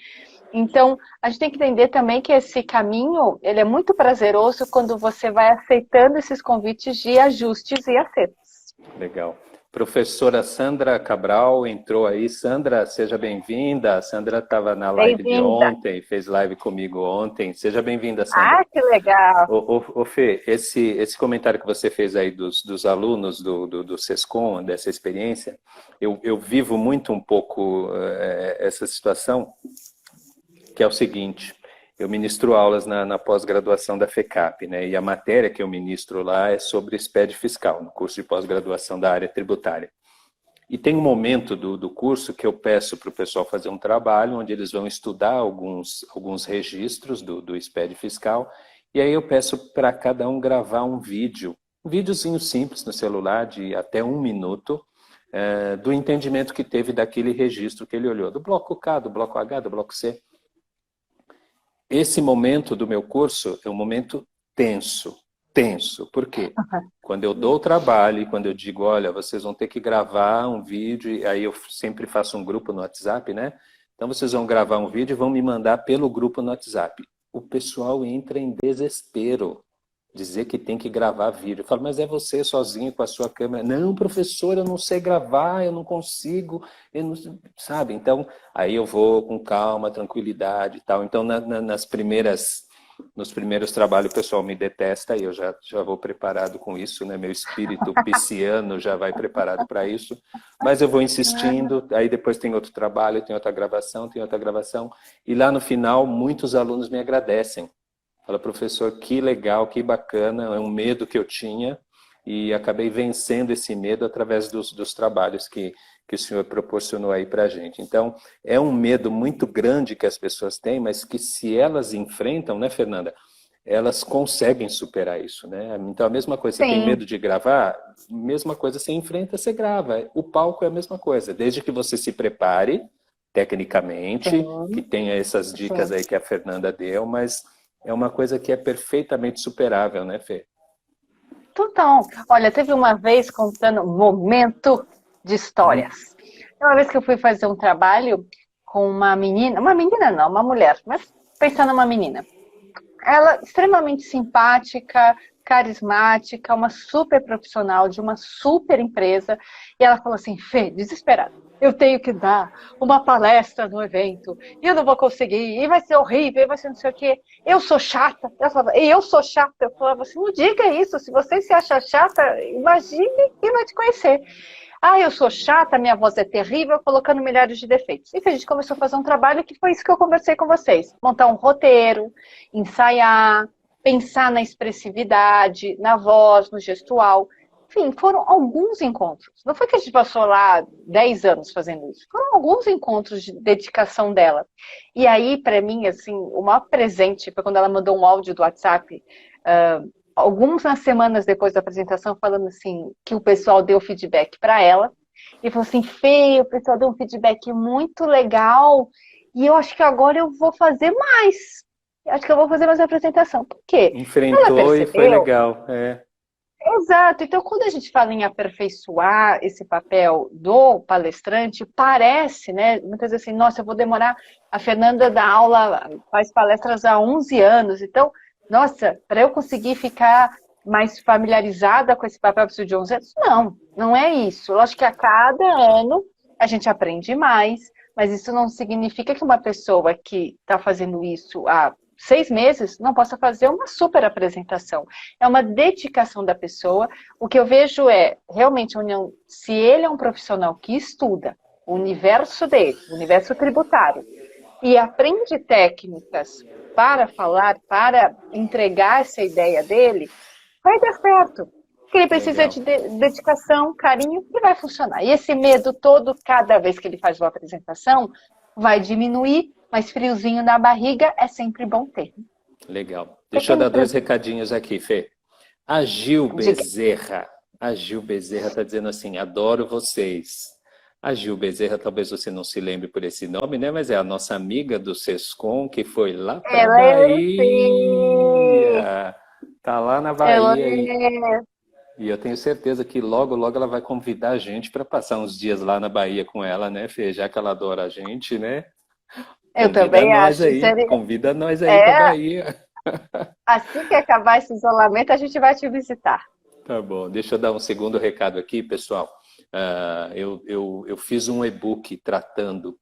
Speaker 3: Então, a gente tem que entender também que esse caminho, ele é muito prazeroso quando você vai aceitando esses convites de ajustes e acertos.
Speaker 1: Legal. Professora Sandra Cabral entrou aí. Sandra, seja bem-vinda. A Sandra estava na live de
Speaker 3: Bem-vinda.
Speaker 1: ontem, fez live comigo ontem. Seja bem-vinda, Sandra.
Speaker 3: Ah, que legal.
Speaker 1: Ô, Fê, esse comentário que você fez aí dos alunos do SESCOM, dessa experiência, eu vivo muito um pouco essa situação, que é o seguinte: eu ministro aulas na pós-graduação da FECAP, né? E a matéria que eu ministro lá é sobre SPED fiscal, no curso de pós-graduação da área tributária. E tem um momento do curso que eu peço para o pessoal fazer um trabalho, onde eles vão estudar alguns registros do SPED fiscal, e aí eu peço para cada um gravar um videozinho simples no celular, de até 1 minuto, do entendimento que teve daquele registro que ele olhou, do bloco K, do bloco H, do bloco C. Esse momento do meu curso é um momento tenso. Por quê? Quando eu dou o trabalho e quando eu digo, olha, vocês vão ter que gravar um vídeo, aí eu sempre faço um grupo no WhatsApp, né? Então vocês vão gravar um vídeo e vão me mandar pelo grupo no WhatsApp. O pessoal entra em desespero, dizer que tem que gravar vídeo. Eu falo, mas é você sozinho com a sua câmera. Não, professor, eu não sei gravar, eu não consigo, eu não... sabe? Então, aí eu vou com calma, tranquilidade e tal. Então, nos primeiros trabalhos o pessoal me detesta e eu já vou preparado com isso, né? Meu espírito pisciano já vai preparado para isso. Mas eu vou insistindo, aí depois tem outro trabalho, tem outra gravação. E lá no final, muitos alunos me agradecem. Fala, professor, que legal, que bacana, é um medo que eu tinha e acabei vencendo esse medo através dos trabalhos que o senhor proporcionou aí para a gente. Então, é um medo muito grande que as pessoas têm, mas que se elas enfrentam, né, Fernanda, elas conseguem superar isso, né? Então, a mesma coisa, você tem medo de gravar, mesma coisa, você enfrenta, você grava. O palco é a mesma coisa, desde que você se prepare, tecnicamente, que tenha essas dicas aí que a Fernanda deu, mas é uma coisa que é perfeitamente superável, né, Fê?
Speaker 3: Então, olha, teve uma vez contando um momento de histórias. Uma vez que eu fui fazer um trabalho com uma menina não, uma mulher, mas pensando numa menina. Ela extremamente simpática, carismática, uma super profissional de uma super empresa. E ela falou assim, Fê, desesperada, eu tenho que dar uma palestra no evento, e eu não vou conseguir, e vai ser horrível, e vai ser não sei o quê. Eu sou chata. Ela falava, e eu sou chata. Eu falava assim, não diga isso, se você se acha chata, imagine quem vai te conhecer. Ah, eu sou chata, minha voz é terrível, colocando milhares de defeitos. E a gente começou a fazer um trabalho que foi isso que eu conversei com vocês. Montar um roteiro, ensaiar, pensar na expressividade, na voz, no gestual. Enfim, foram alguns encontros. Não foi que a gente passou lá 10 anos fazendo isso. Foram alguns encontros de dedicação dela. E aí, para mim, assim, o maior presente foi quando ela mandou um áudio do WhatsApp, algumas semanas depois da apresentação, falando assim, que o pessoal deu feedback para ela, e falou assim, Fê, o pessoal deu um feedback muito legal, e eu acho que agora eu vou fazer mais. Eu acho que eu vou fazer mais uma apresentação. Por quê?
Speaker 1: Enfrentou e foi legal.
Speaker 3: Exato. Então, quando a gente fala em aperfeiçoar esse papel do palestrante, parece, né? Muitas vezes assim, nossa, eu vou demorar. A Fernanda dá aula, faz palestras há 11 anos, então nossa, para eu conseguir ficar mais familiarizada com esse papel, preciso de 11 anos? Não, não é isso. Lógico que a cada ano a gente aprende mais, mas isso não significa que uma pessoa que está fazendo isso há 6 meses não possa fazer uma super apresentação. É uma dedicação da pessoa. O que eu vejo é, realmente, se ele é um profissional que estuda o universo dele, o universo tributário, e aprende técnicas para falar, para entregar essa ideia dele, vai dar certo. Porque ele precisa de dedicação, carinho, e vai funcionar. E esse medo todo, cada vez que ele faz uma apresentação, vai diminuir, mas friozinho na barriga é sempre bom ter.
Speaker 1: Legal. Deixa eu dar 2 recadinhos aqui, Fê. A Gil Bezerra está dizendo assim, adoro vocês. A Gil Bezerra, talvez você não se lembre por esse nome, né? Mas é a nossa amiga do SESCOM, que foi lá para a Bahia. Tá lá na Bahia. E eu tenho certeza que logo, logo ela vai convidar a gente para passar uns dias lá na Bahia com ela, né, Fê? Já que ela adora a gente, né?
Speaker 3: Eu
Speaker 1: Convida
Speaker 3: também
Speaker 1: nós
Speaker 3: acho.
Speaker 1: aí, convida nós aí para
Speaker 3: É,
Speaker 1: Bahia.
Speaker 3: assim que acabar esse isolamento, a gente vai te visitar.
Speaker 1: Tá bom, deixa eu dar um segundo recado aqui, pessoal. Eu fiz um e-book tratando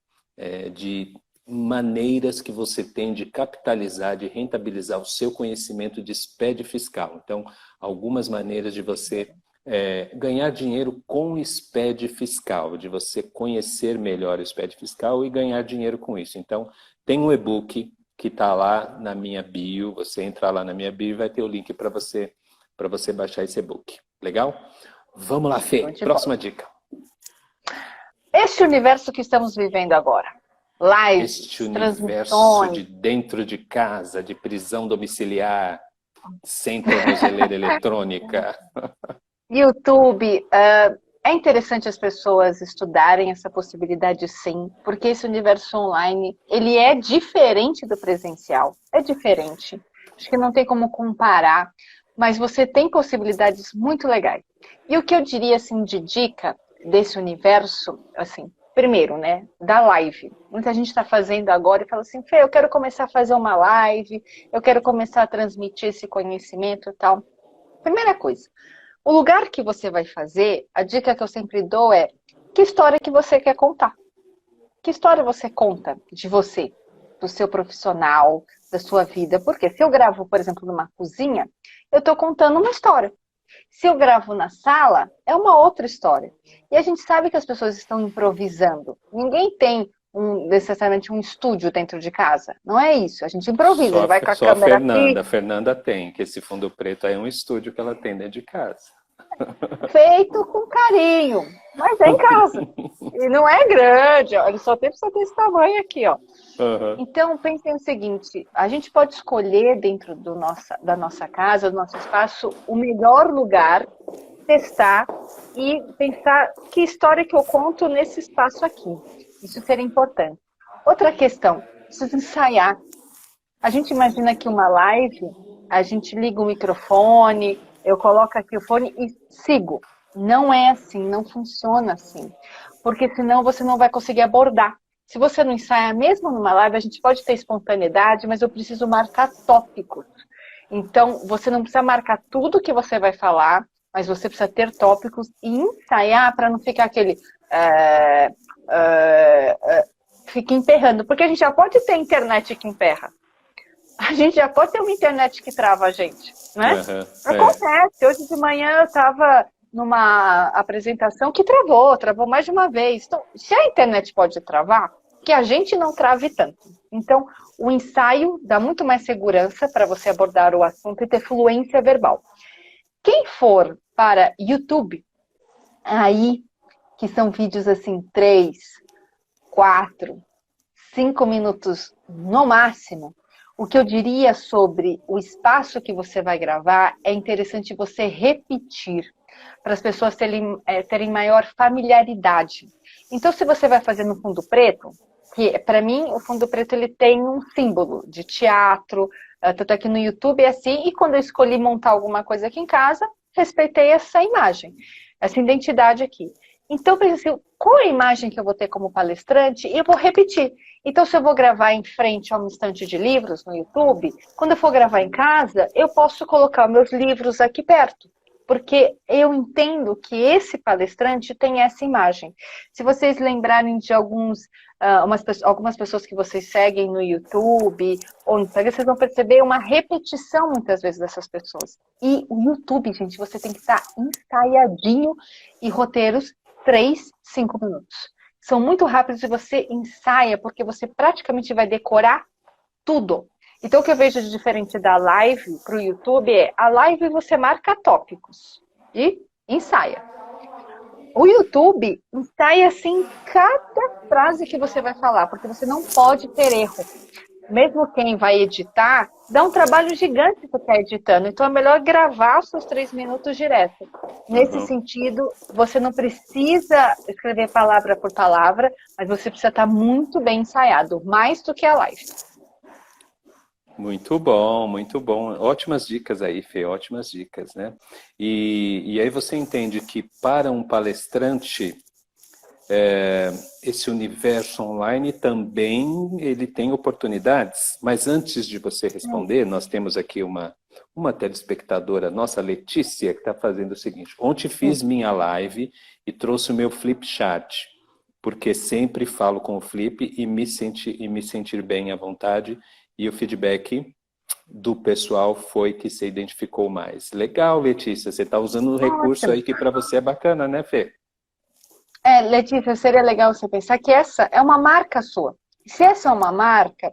Speaker 1: de maneiras que você tem de capitalizar, de rentabilizar o seu conhecimento de SPED fiscal. Então, algumas maneiras de você ganhar dinheiro com SPED fiscal, de você conhecer melhor o SPED fiscal e ganhar dinheiro com isso. Então, tem um e-book que está lá na minha bio, você entra lá na minha bio e vai ter o link para você baixar esse e-book. Legal? Vamos lá, Fê. Próxima dica.
Speaker 3: Este universo que estamos vivendo agora. Lives,
Speaker 1: Este universo
Speaker 3: transmissões.
Speaker 1: de dentro de casa, de prisão domiciliar, sem tornozeleira eletrônica.
Speaker 3: YouTube, é interessante as pessoas estudarem essa possibilidade, sim, porque esse universo online, ele é diferente do presencial, é diferente. Acho que não tem como comparar, mas você tem possibilidades muito legais. E o que eu diria, assim, de dica desse universo, assim, primeiro, né, da live. Muita gente está fazendo agora e fala assim, Fê, eu quero começar a fazer uma live, eu quero começar a transmitir esse conhecimento e tal. Primeira coisa, o lugar que você vai fazer, a dica que eu sempre dou é que história que você quer contar. Que história você conta de você, do seu profissional, da sua vida? Porque se eu gravo, por exemplo, numa cozinha, eu estou contando uma história. Se eu gravo na sala, é uma outra história. E a gente sabe que as pessoas estão improvisando. Ninguém tem necessariamente um estúdio dentro de casa. Não é isso. A gente improvisa, a gente vai com a
Speaker 1: Só a
Speaker 3: câmera
Speaker 1: Fernanda.
Speaker 3: aqui.
Speaker 1: A Fernanda tem, que esse fundo preto aí é um estúdio que ela tem dentro de casa.
Speaker 3: Feito com carinho, mas é em casa. E não é grande, ó. Ele só tem esse tamanho aqui, ó.
Speaker 1: Uhum.
Speaker 3: Então, pensem o seguinte, a gente pode escolher dentro da nossa casa, do nosso espaço, o melhor lugar, testar e pensar que história que eu conto nesse espaço aqui. Isso seria importante. Outra questão, preciso ensaiar. A gente imagina que uma live, a gente liga o microfone, eu coloco aqui o fone e sigo. Não é assim, não funciona assim. Porque senão você não vai conseguir abordar. Se você não ensaia mesmo numa live, a gente pode ter espontaneidade, mas eu preciso marcar tópicos. Então, você não precisa marcar tudo que você vai falar, mas você precisa ter tópicos e ensaiar para não ficar aquele... fica emperrando. Porque a gente já pode ter internet que emperra. A gente já pode ter uma internet que trava a gente, né? Acontece. Hoje de manhã eu estava numa apresentação que travou mais de uma vez. Então, se a internet pode travar, que a gente não trave tanto. Então, o ensaio dá muito mais segurança para você abordar o assunto e ter fluência verbal. Quem for para YouTube, aí, que são vídeos assim, 3, 4, 5 minutos no máximo, o que eu diria sobre o espaço que você vai gravar é interessante você repetir para as pessoas terem maior familiaridade. Então, se você vai fazer no fundo preto, que para mim o fundo preto ele tem um símbolo de teatro, tanto aqui no YouTube é assim, e quando eu escolhi montar alguma coisa aqui em casa, respeitei essa imagem, essa identidade aqui. Então, assim, qual é a imagem que eu vou ter como palestrante? E eu vou repetir. Então, se eu vou gravar em frente a uma estante de livros no YouTube, quando eu for gravar em casa, eu posso colocar meus livros aqui perto. Porque eu entendo que esse palestrante tem essa imagem. Se vocês lembrarem de algumas pessoas que vocês seguem no YouTube ou no Instagram, vocês vão perceber uma repetição muitas vezes dessas pessoas. E o YouTube, gente, você tem que estar ensaiadinho e roteiros 3, 5 minutos. São muito rápidos e você ensaia, porque você praticamente vai decorar tudo. Então, o que eu vejo de diferente da live para o YouTube é a live você marca tópicos e ensaia. O YouTube ensaia assim cada frase que você vai falar, porque você não pode ter erro. Mesmo quem vai editar, dá um trabalho gigante para estar editando. Então, é melhor gravar os seus 3 minutos direto. Nesse sentido, você não precisa escrever palavra por palavra, mas você precisa estar muito bem ensaiado, mais do que a live.
Speaker 1: Muito bom, muito bom. Ótimas dicas aí, Fê, ótimas dicas, né? E aí você entende que para um palestrante, esse universo online também ele tem oportunidades, mas antes de você responder, nós temos aqui uma telespectadora, nossa Letícia, que está fazendo o seguinte: ontem fiz minha live e trouxe o meu flip chart, porque sempre falo com o flip e me sentir bem à vontade, e o feedback do pessoal foi que se identificou mais. Legal, Letícia, você está usando um recurso
Speaker 3: Ótimo.
Speaker 1: aí que para você é bacana, né, Fê?
Speaker 3: Letícia, seria legal você pensar que essa é uma marca sua. Se essa é uma marca,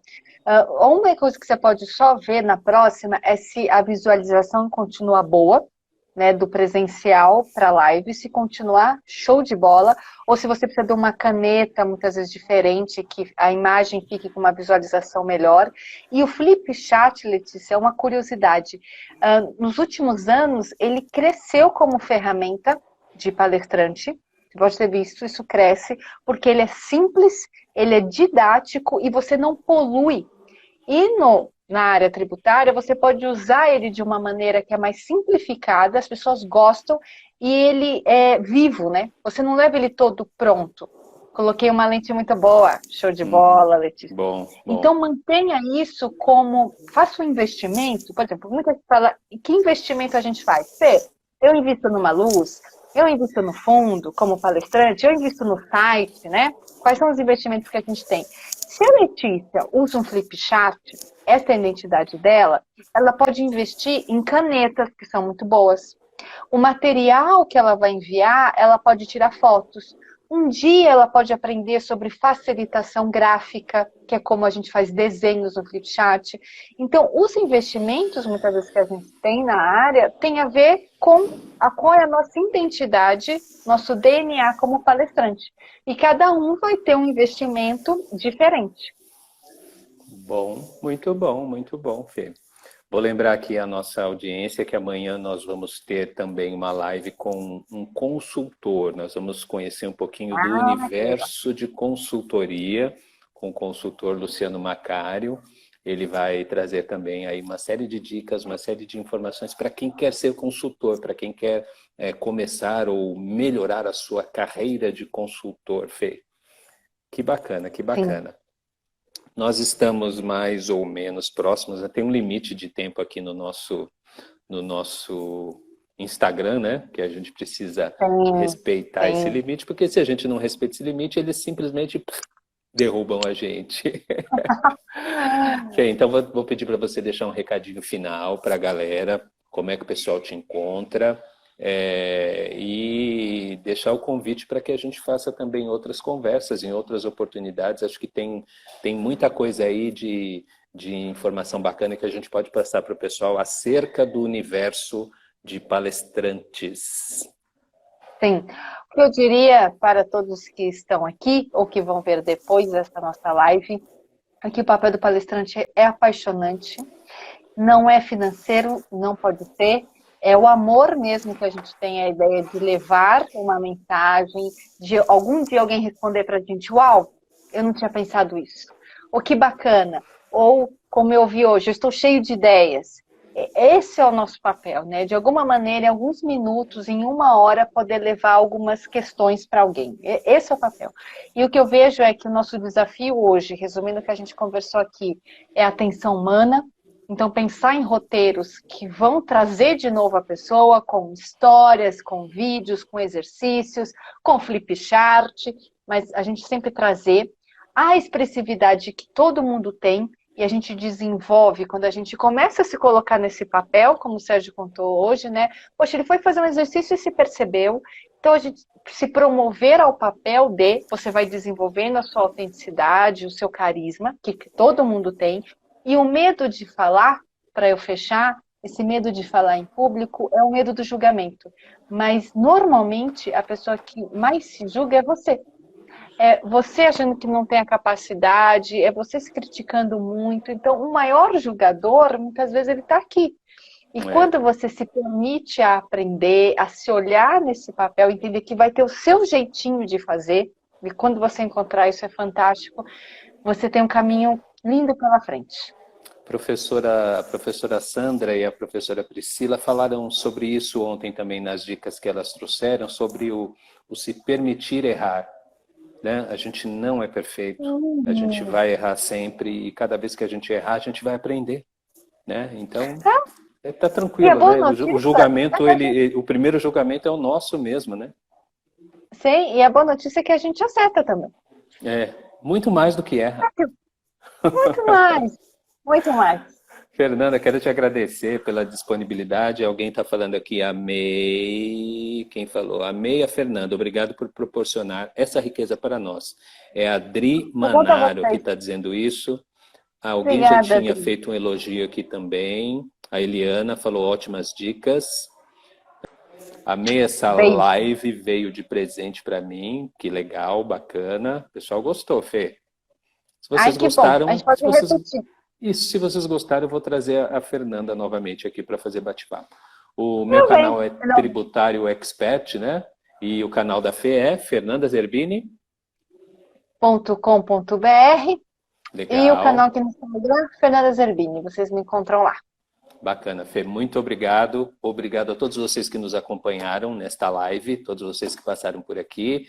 Speaker 3: uma coisa que você pode só ver na próxima é se a visualização continua boa, né, do presencial para a live, se continuar show de bola, ou se você precisa de uma caneta, muitas vezes diferente, que a imagem fique com uma visualização melhor. E o Flip Chat, Letícia, é uma curiosidade. Nos últimos anos, ele cresceu como ferramenta de palestrante. Você pode ter visto, isso cresce, porque ele é simples, ele é didático e você não polui. E na área tributária, você pode usar ele de uma maneira que é mais simplificada, as pessoas gostam, e ele é vivo, né? Você não leva ele todo pronto. Coloquei uma lente muito boa, show de bola, Letícia.
Speaker 1: Bom.
Speaker 3: Então, mantenha isso como, faça um investimento, por exemplo, muita gente fala, que investimento a gente faz? Eu invisto numa luz, eu invisto no fundo, como palestrante, eu invisto no site, né? Quais são os investimentos que a gente tem? Se a Letícia usa um flip chart, essa é a identidade dela, ela pode investir em canetas, que são muito boas. O material que ela vai enviar, ela pode tirar fotos. Um dia ela pode aprender sobre facilitação gráfica, que é como a gente faz desenhos no Flipchart. Então, os investimentos, muitas vezes, que a gente tem na área, tem a ver com qual é a nossa identidade, nosso DNA como palestrante. E cada um vai ter um investimento diferente.
Speaker 1: Muito bom, Fê. Vou lembrar aqui a nossa audiência que amanhã nós vamos ter também uma live com um consultor. Nós vamos conhecer um pouquinho do universo de consultoria com o consultor Luciano Macário. Ele vai trazer também aí uma série de dicas, uma série de informações para quem quer ser consultor, para quem quer começar ou melhorar a sua carreira de consultor, Fê. Que bacana, que bacana. Sim. Nós estamos mais ou menos próximos, tem um limite de tempo aqui no nosso Instagram, né? Que a gente precisa respeitar esse limite, porque se a gente não respeita esse limite, eles simplesmente derrubam a gente. Então, vou pedir para você deixar um recadinho final para a galera, como é que o pessoal te encontra, e deixar o convite para que a gente faça também outras conversas em outras oportunidades. Acho que tem muita coisa aí de informação bacana que a gente pode passar para o pessoal acerca do universo de palestrantes.
Speaker 3: Sim. O que eu diria para todos que estão aqui ou que vão ver depois dessa nossa live é que o papel do palestrante é apaixonante, não é financeiro, não pode ser. É o amor mesmo que a gente tem, a ideia de levar uma mensagem, de algum dia alguém responder para a gente, uau, eu não tinha pensado isso. Ou que bacana. Ou, como eu vi hoje, eu estou cheio de ideias. Esse é o nosso papel, né? De alguma maneira, em alguns minutos, em uma hora, poder levar algumas questões para alguém. Esse é o papel. E o que eu vejo é que o nosso desafio hoje, resumindo o que a gente conversou aqui, é a atenção humana. Então, pensar em roteiros que vão trazer de novo a pessoa com histórias, com vídeos, com exercícios, com flip chart, mas a gente sempre trazer a expressividade que todo mundo tem e a gente desenvolve quando a gente começa a se colocar nesse papel, como o Sérgio contou hoje, né? Poxa, ele foi fazer um exercício e se percebeu. Então, a gente se promover ao papel de, você vai desenvolvendo a sua autenticidade, o seu carisma, que todo mundo tem. E o medo de falar, para eu fechar, esse medo de falar em público é o medo do julgamento. Mas, normalmente, a pessoa que mais se julga é você. É você achando que não tem a capacidade, é você se criticando muito. Então, o maior julgador, muitas vezes, ele está aqui. E quando você se permite a aprender, a se olhar nesse papel, entender que vai ter o seu jeitinho de fazer, e quando você encontrar isso é fantástico, você tem um caminho lindo pela frente.
Speaker 1: A professora Sandra e a professora Priscila falaram sobre isso ontem também nas dicas que elas trouxeram, sobre o se permitir errar. Né? A gente não é perfeito, a gente vai errar sempre e cada vez que a gente errar, a gente vai aprender. Né? Então, tá tranquilo, né? O julgamento, o primeiro julgamento é o nosso mesmo, né?
Speaker 3: Sim, e a boa notícia é que a gente acerta também.
Speaker 1: Muito mais do que erra.
Speaker 3: Muito mais, muito mais.
Speaker 1: Fernanda, quero te agradecer pela disponibilidade. Alguém está falando aqui, amei. Quem falou? Amei a Fernanda. Obrigado por proporcionar essa riqueza para nós. É a Adri Manaro que está dizendo isso. Alguém já tinha feito um elogio aqui também. A Eliana falou ótimas dicas. Amei essa live, veio de presente para mim. Que legal, bacana. O pessoal gostou, Fê. Se vocês gostaram,
Speaker 3: bom. A gente pode repetir.
Speaker 1: Isso, se vocês gostaram, eu vou trazer a Fernanda novamente aqui para fazer bate-papo. O meu canal é Tributário Expert, né? E o canal da Fê é fernandazerbini.com.br.
Speaker 3: Legal. E o canal aqui no Instagram, Fernanda Zerbini. Vocês me encontram lá.
Speaker 1: Bacana, Fê. Muito obrigado. Obrigado a todos vocês que nos acompanharam nesta live, todos vocês que passaram por aqui.